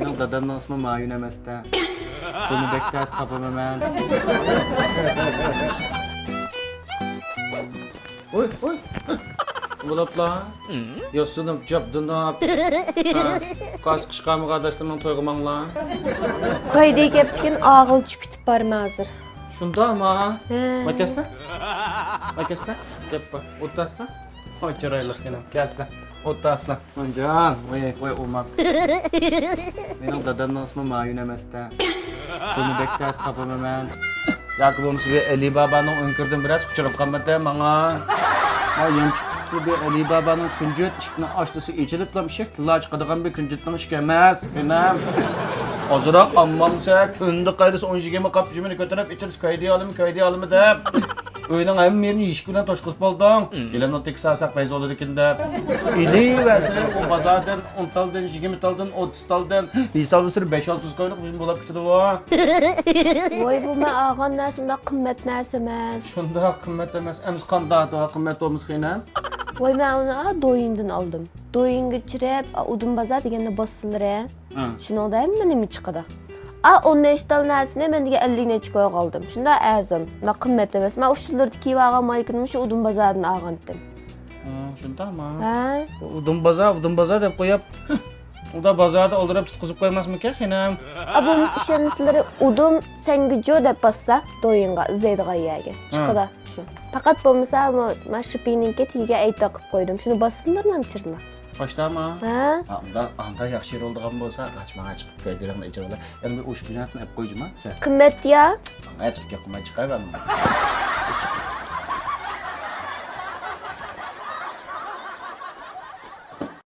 Benim dadamın ismi Mayun emasda. Buni bektas topaman men. Oy. Bulapla. Yosunum jabdınap. Qaz qışqamı qardaşlarımın toyğumanglar. Koyda keptikin ağılçı kütüp barım hazır. Şunda ama. He. Makasla. Yapma. Otasla. Oy çıraylık yine. Kasla. Otasla. Oncan. Oy olmaz. Benim dadamın ismi Mayun emasda. Buni bektas topaman men. Yakı bolmasa bir Ali Baba'nın önkürdüm biraz kuchurib qolmadi manga. Ayam çıktı bir Ali Baba'nın küncüt işini açtısı içilip lan şey tilla çıkadigan bir küncütning ishi emas. Benim. Ozroq ammamsa kunda qaydisi 10-20 qap jimini ko'tarib ichirish kaydiy olimi deb. Uyning ham meni yishik bilan toshqizib olding. Elimni teksasaq fayz oladi ekan deb. Ili versin o bozordan 10 taldan 20 taldan 30 taldan hisobni sir 5-6 qo'yib bizim bo'lib ketdi bu. Voy bu men ağan narsa qimmat narsa emas. Shunda qimmat emas. Ems qanday qimmat bo'lmasa qiynan. Voy men uni doyindan oldim. Doyinga chirib, udum bazar deganda bosillar. Shuningda ham nima chiqadi? Onun eştal narsini men degan 50 necha qo'yib qoldim. Shunda azim. Na qimmat emas. Men o'shalarni kiyib olgan maykinni shu udum bazardan olgandim. Shundami? Ha? Udum bazar deb qo'yib. Unda bozorda oldirib tutqizib qo'ymasmikan xinam? Abimiz ishonmaslari udum sengijo deb bassa doyinga izlaydigan yerga chiqadi shu. Faqat bo'lmasa men shipiningga tiga ayta qilib qo'ydim. Shuni bossinlarmi chirlar? Başlama. Ha? Anda yaxshi yer oldigan bo'lsa, qachmaga chiqib keldiran ijroda. Endi o'sha binatni olib qo'yjima sen. Qimmat ya. Chiqib qilmay chiqaverma.